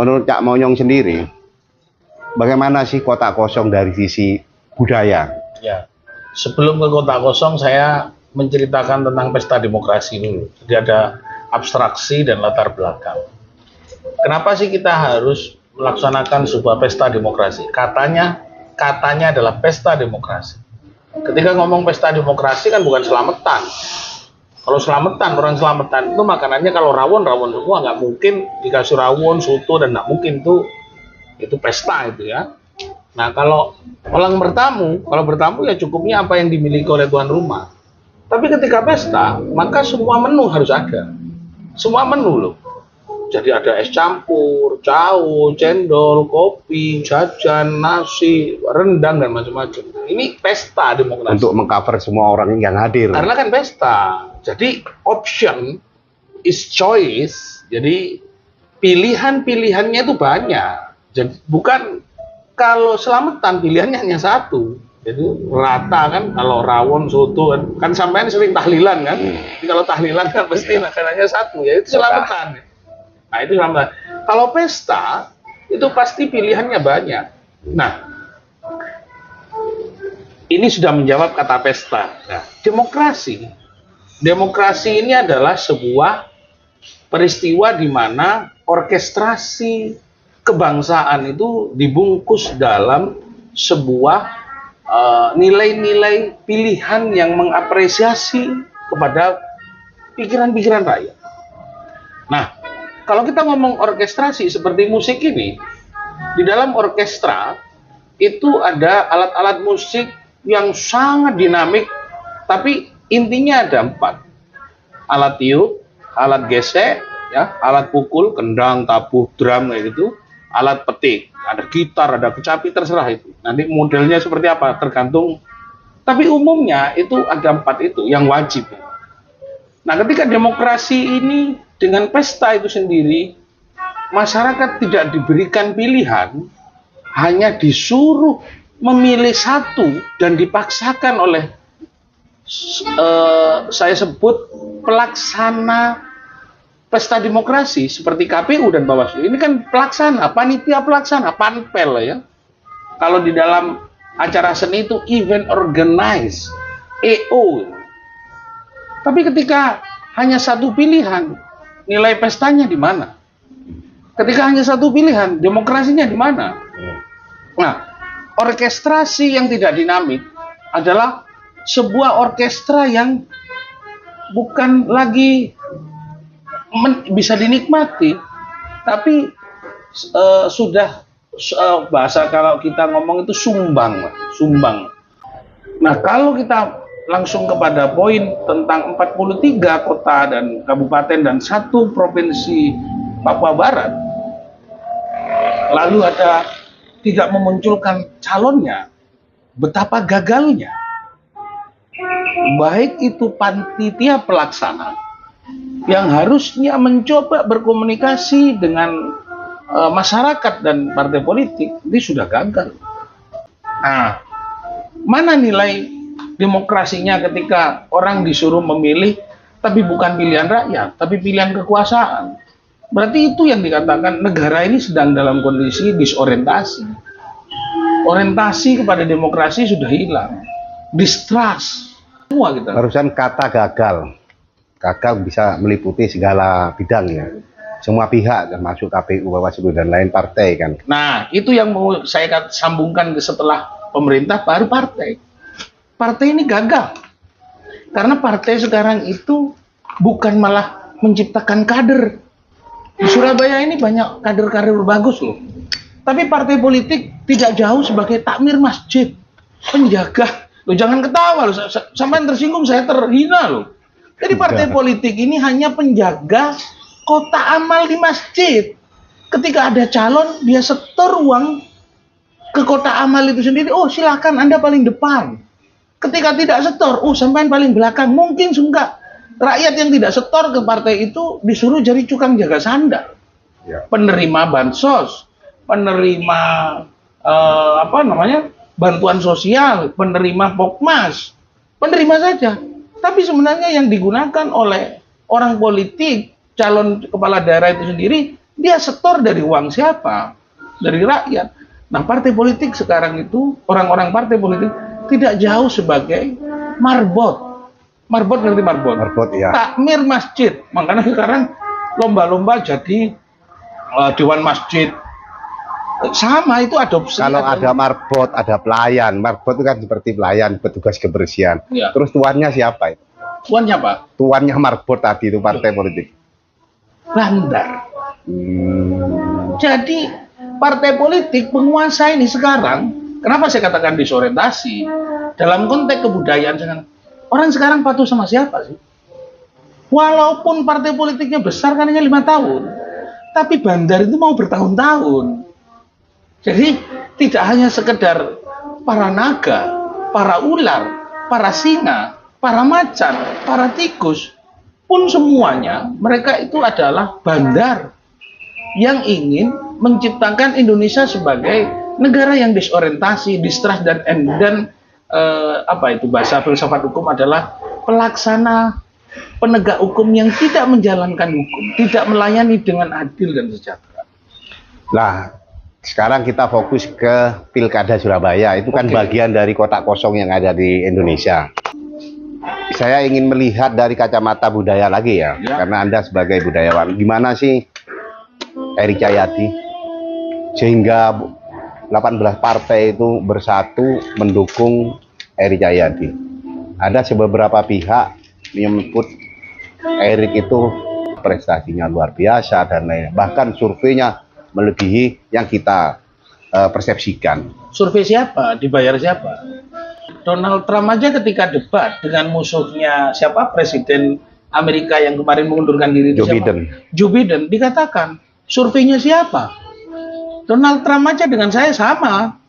menurut Cak Monyong sendiri, bagaimana sih kota kosong dari sisi budaya? Ya, sebelum ke kota kosong saya menceritakan tentang pesta demokrasi dulu. Jadi ada abstraksi dan latar belakang. Kenapa sih kita harus melaksanakan sebuah pesta demokrasi? Katanya adalah pesta demokrasi. Ketika ngomong pesta demokrasi kan bukan selamatan. Kalau selamatan, orang selamatan itu makanannya kalau rawon semua, nggak mungkin dikasih rawon, soto, dan nggak mungkin itu pesta itu ya. Nah kalau orang bertamu ya cukupnya apa yang dimiliki oleh tuan rumah. Tapi ketika pesta, maka semua menu harus ada. Semua menu loh. Jadi ada es campur, jauh, cendol, kopi, jajan, nasi, rendang, dan macam-macam. Ini pesta demokrasi. Untuk mengcover semua orang yang hadir. Karena kan pesta. Jadi option is choice. Jadi pilihan-pilihannya itu banyak. Jadi bukan kalau selamatan pilihannya hanya satu. Jadi rata kan, kalau rawon, soto kan sampean sering tahlilan kan. Jadi kalau tahlilan kan pasti makanannya satu, ya itu selamatan. Nah itu selamatan. Kalau pesta itu pasti pilihannya banyak. Nah ini sudah menjawab kata pesta. Nah, Demokrasi ini adalah sebuah peristiwa di mana orkestrasi kebangsaan itu dibungkus dalam sebuah nilai-nilai pilihan yang mengapresiasi kepada pikiran-pikiran rakyat. Nah, kalau kita ngomong orkestrasi seperti musik ini, di dalam orkestra itu ada alat-alat musik yang sangat dinamik, tapi intinya ada 4. Alat tiup, alat gesek, ya, alat pukul, kendang, tabuh, drum kayak gitu, alat petik, ada gitar, ada kecapi, terserah itu. Nanti modelnya seperti apa tergantung. Tapi umumnya itu ada 4 itu yang wajib. Nah, ketika demokrasi ini dengan pesta itu sendiri, masyarakat tidak diberikan pilihan, hanya disuruh memilih satu dan dipaksakan oleh saya sebut pelaksana pesta demokrasi seperti KPU dan Bawaslu. Ini kan pelaksana, panitia pelaksana, panpel ya. Kalau di dalam acara seni itu event organize, EO. Tapi ketika hanya satu pilihan, nilai pestanya di mana? Ketika hanya satu pilihan, demokrasinya di mana? Nah, orkestrasi yang tidak dinamik adalah sebuah orkestra yang bukan lagi bisa dinikmati, tapi sudah bahasa kalau kita ngomong itu sumbang. Nah, kalau kita langsung kepada poin tentang 43 kota dan kabupaten dan 1 provinsi Papua Barat, lalu ada tidak memunculkan calonnya, betapa gagalnya. Baik itu panitia pelaksana yang harusnya mencoba berkomunikasi dengan masyarakat dan partai politik, ini sudah gagal. Nah, mana nilai demokrasinya ketika orang disuruh memilih, tapi bukan pilihan rakyat, tapi pilihan kekuasaan? Berarti itu yang dikatakan negara ini sedang dalam kondisi disorientasi. Orientasi kepada demokrasi sudah hilang. Distrust. Semua kita. Barusan kata gagal. Gagal bisa meliputi segala bidang ya. Semua pihak termasuk KPU, Bawaslu dan lain partai kan. Nah, itu yang mau saya sambungkan setelah pemerintah baru partai. Partai ini gagal. Karena partai sekarang itu bukan malah menciptakan kader. Di Surabaya ini banyak kader-kader bagus loh. Tapi partai politik tidak jauh sebagai takmir masjid, penjaga. Loh, jangan ketawa loh, sampai tersinggung saya terhina loh. Jadi partai politik ini hanya penjaga kota amal di masjid. Ketika ada calon, dia setor uang ke kota amal itu sendiri. Oh, silakan Anda paling depan. Ketika tidak setor, oh sampai paling belakang. Mungkin enggak. Rakyat yang tidak setor ke partai itu disuruh jadi tukang jaga sandal. Ya. Penerima bansos, penerima bantuan sosial, penerima pokmas, penerima saja. Tapi sebenarnya yang digunakan oleh orang politik, calon kepala daerah itu sendiri Dia setor dari uang siapa? Dari rakyat. Nah, partai politik sekarang itu, orang-orang partai politik tidak jauh sebagai marbot. Marbot, ngerti marbot? Marbot, ya. Takmir masjid. Makanya sekarang lomba-lomba jadi dewan masjid. Sama, itu adopsi. Kalau ada marbot, ada pelayan. Marbot itu kan seperti pelayan, petugas kebersihan. Ya. Terus tuannya siapa itu? Tuannya apa? Tuannya marbot tadi itu partai politik. Bandar. Jadi partai politik penguasa ini sekarang, kenapa saya katakan disorientasi? Dalam konteks kebudayaan sekarang, orang sekarang patuh sama siapa sih? Walaupun partai politiknya besar kan hanya 5 tahun, tapi bandar itu mau bertahun-tahun. Jadi tidak hanya sekedar para naga, para ular, para singa, para macan, para tikus, pun semuanya mereka itu adalah bandar yang ingin menciptakan Indonesia sebagai negara yang disorientasi, distrust dan apa itu bahasa filsafat hukum adalah pelaksana penegak hukum yang tidak menjalankan hukum, tidak melayani dengan adil dan sejahtera. Nah, sekarang kita fokus ke Pilkada Surabaya. Itu kan bagian dari kotak kosong yang ada di Indonesia. Saya ingin melihat dari kacamata budaya lagi ya. Karena Anda sebagai budayawan, gimana sih Eri Cahyadi sehingga 18 partai itu bersatu mendukung Eri Cahyadi? Ada beberapa pihak menyebut Erik itu prestasinya luar biasa dan lain, bahkan surveinya melebihi yang kita persepsikan. Survei siapa? Dibayar siapa? Donald Trump aja ketika debat dengan musuhnya siapa, Presiden Amerika yang kemarin mengundurkan diri, Joe Biden. Joe Biden, dikatakan surveinya siapa? Donald Trump aja dengan saya sama.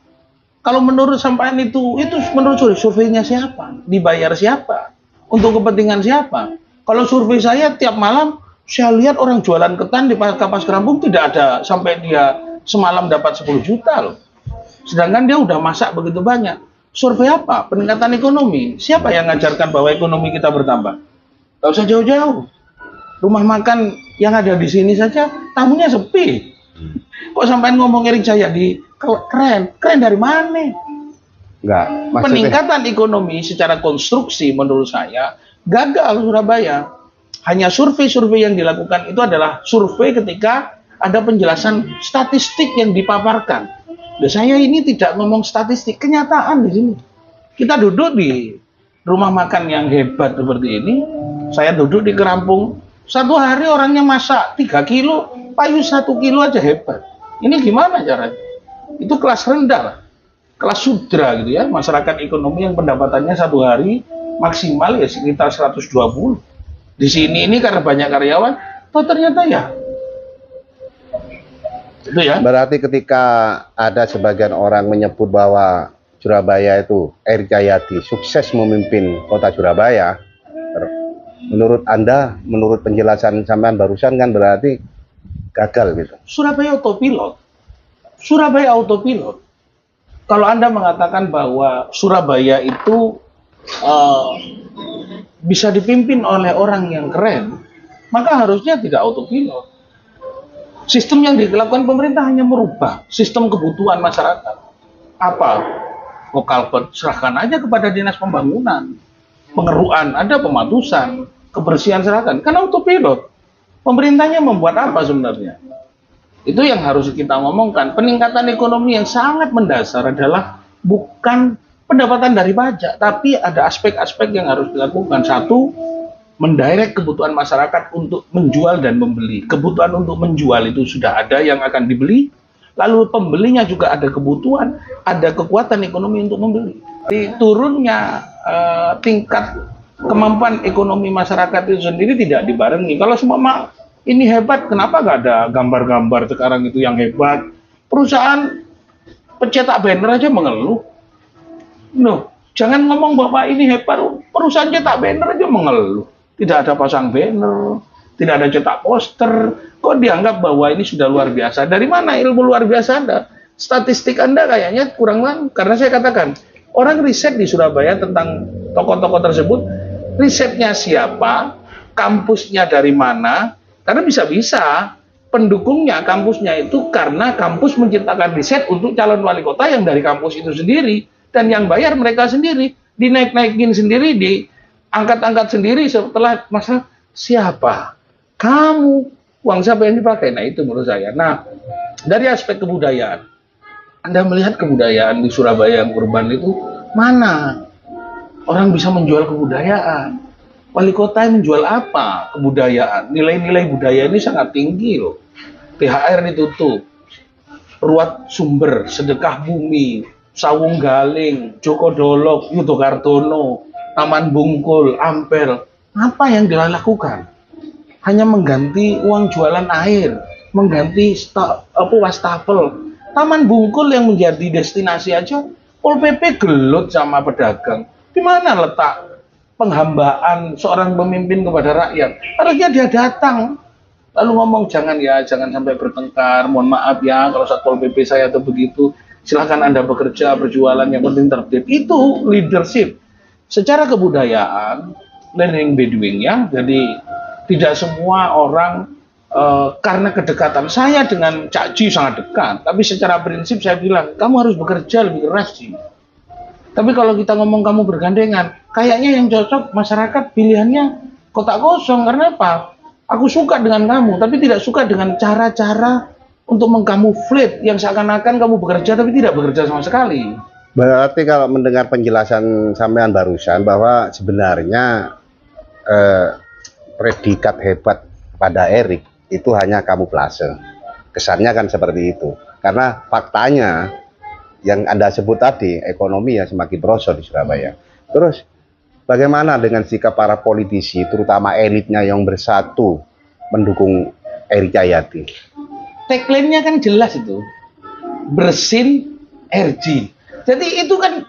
Kalau menurut sampean itu menurut surveinya siapa? Dibayar siapa? Untuk kepentingan siapa? Kalau survei saya tiap malam saya lihat orang jualan ketan di Kapas Kerampung tidak ada sampai dia semalam dapat 10 juta loh. Sedangkan dia udah masak begitu banyak. Survei apa? Peningkatan ekonomi. Siapa yang ngajarkan bahwa ekonomi kita bertambah? Gak usah jauh-jauh. Rumah makan yang ada di sini saja tamunya sepi. Kok sampai ngomong Eri Cahyadi keren? Keren dari mana? Enggak, Peningkatan ekonomi secara konstruksi menurut saya gagal Surabaya. Hanya survei-survei yang dilakukan itu adalah survei ketika ada penjelasan statistik yang dipaparkan. Nah, saya ini tidak ngomong statistik, kenyataan di sini. Kita duduk di rumah makan yang hebat seperti ini. Saya duduk di Kerampung, satu hari orangnya masak 3 kilo, payu 1 kilo aja hebat. Ini gimana caranya? Itu kelas rendah lah. Kelas sudra gitu ya, masyarakat ekonomi yang pendapatannya satu hari maksimal ya sekitar 120. Di sini ini karena banyak karyawan, toh ternyata ya itu ya. Berarti ketika ada sebagian orang menyebut bahwa Surabaya itu Eri Cahyadi sukses memimpin kota Surabaya, menurut Anda, menurut penjelasan sampean barusan kan berarti gagal gitu. Surabaya autopilot. Surabaya autopilot. Kalau Anda mengatakan bahwa Surabaya itu bisa dipimpin oleh orang yang keren, maka harusnya tidak autopilot. Sistem yang dilakukan pemerintah hanya merubah sistem kebutuhan masyarakat. Apa? Lokal serahkan aja kepada dinas pembangunan. Pengeruan ada, pematusan, kebersihan serahkan. Kan autopilot. Pemerintahnya membuat apa sebenarnya? Itu yang harus kita ngomongkan. Peningkatan ekonomi yang sangat mendasar adalah bukan pendapatan dari pajak, tapi ada aspek-aspek yang harus dilakukan. Satu, mendirect kebutuhan masyarakat untuk menjual dan membeli. Kebutuhan untuk menjual itu sudah ada yang akan dibeli, lalu pembelinya juga ada kebutuhan, ada kekuatan ekonomi untuk membeli. Jadi turunnya tingkat kemampuan ekonomi masyarakat itu sendiri tidak dibarengi. Kalau semua ini hebat, kenapa nggak ada gambar-gambar sekarang itu yang hebat? Perusahaan pencetak banner aja mengeluh. Loh, jangan ngomong bahwa ini hebat, perusahaan cetak banner aja mengeluh. Tidak ada pasang banner, tidak ada cetak poster. Kok dianggap bahwa ini sudah luar biasa? Dari mana ilmu luar biasa Anda? Statistik Anda kayaknya kurang lengkap. Karena saya katakan, orang riset di Surabaya tentang tokoh-tokoh tersebut, risetnya siapa, kampusnya dari mana, karena bisa-bisa pendukungnya, kampusnya itu karena kampus menciptakan riset untuk calon wali kota yang dari kampus itu sendiri, dan yang bayar mereka sendiri, dinaik-naikin sendiri, diangkat-angkat sendiri. Setelah masa siapa? Kamu. Uang siapa yang dipakai? Nah, itu menurut saya. Nah, dari aspek kebudayaan, Anda melihat kebudayaan di Surabaya yang urban itu mana orang bisa menjual kebudayaan? Wali kota yang menjual apa? Kebudayaan. Nilai-nilai budaya ini sangat tinggi loh. THR ditutup, ruat sumber, sedekah bumi, Sawung Galing, Joko Dolok, Yudo Kartono, Taman Bungkul, Ampel. Apa yang dilakukan? Hanya mengganti uang jualan air, mengganti wastafel. Taman Bungkul yang menjadi destinasi aja, Pol PP gelut sama pedagang. Di mana letak penghambaan seorang pemimpin kepada rakyat? Harusnya dia datang, lalu ngomong jangan sampai bertengkar, mohon maaf ya kalau Satpol PP saya atau begitu, silahkan Anda bekerja, berjualan, yang penting tertib. Itu leadership. Secara kebudayaan, learning by doing ya, jadi tidak semua orang karena kedekatan saya dengan Cak Ji sangat dekat, tapi secara prinsip saya bilang, kamu harus bekerja lebih keras sih. Tapi kalau kita ngomong kamu bergandengan, kayaknya yang cocok masyarakat pilihannya kotak kosong. Karena apa? Aku suka dengan kamu, tapi tidak suka dengan cara-cara untuk mengkamuflate yang seakan-akan kamu bekerja tapi tidak bekerja sama sekali. Berarti kalau mendengar penjelasan sampean barusan bahwa sebenarnya predikat hebat pada Erik itu hanya kamuflase. Kesannya kan seperti itu. Karena faktanya yang Anda sebut tadi, ekonomi ya semakin merosot di Surabaya. Terus bagaimana dengan sikap para politisi, terutama elitnya yang bersatu mendukung Eri Cahyadi? Tagline-nya kan jelas itu, bersin RG. Jadi itu kan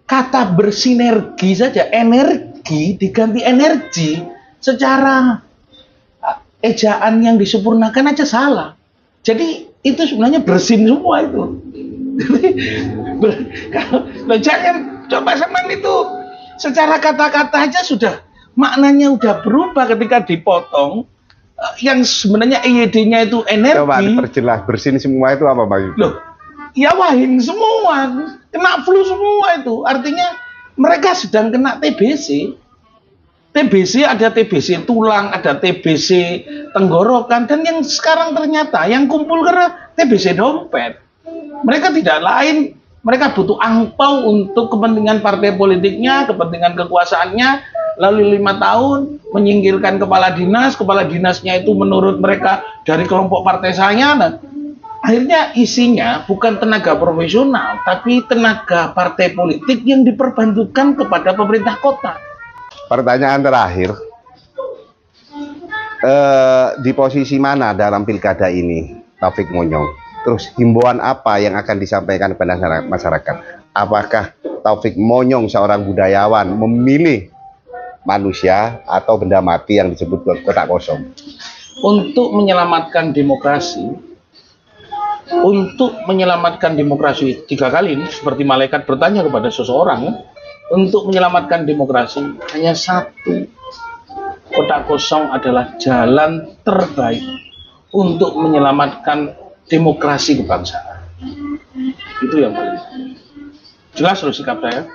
kata bersinergi saja, energi diganti energi, secara ejaan yang disempurnakan aja salah. Jadi itu sebenarnya bersin semua itu. Kalau jangan coba semen itu secara kata-kata aja sudah maknanya udah berubah ketika dipotong. Yang sebenarnya EYD-nya itu energi. Coba diperjelas, bersin semua itu apa Pak? Loh, ya wahing semua, kena flu semua itu. Artinya mereka sedang kena TBC. TBC ada TBC tulang, ada TBC tenggorokan, dan yang sekarang ternyata yang kumpul karena TBC dompet. Mereka tidak lain, mereka butuh angpau untuk kepentingan partai politiknya, kepentingan kekuasaannya, lalu 5 tahun menyingkirkan kepala dinasnya itu menurut mereka dari kelompok partai saya. Nah, akhirnya isinya bukan tenaga profesional, tapi tenaga partai politik yang diperbantukan kepada pemerintah kota. Pertanyaan terakhir, di posisi mana dalam pilkada ini Taufik Monyong? Terus himbauan apa yang akan disampaikan kepada masyarakat? Apakah Taufik Monyong seorang budayawan memilih manusia atau benda mati yang disebut kotak kosong? Untuk menyelamatkan demokrasi, 3 kali ini seperti malaikat bertanya kepada seseorang, untuk menyelamatkan demokrasi hanya satu, kotak kosong adalah jalan terbaik untuk menyelamatkan demokrasi kebangsaan. Itu yang paling jelas loh sikap saya.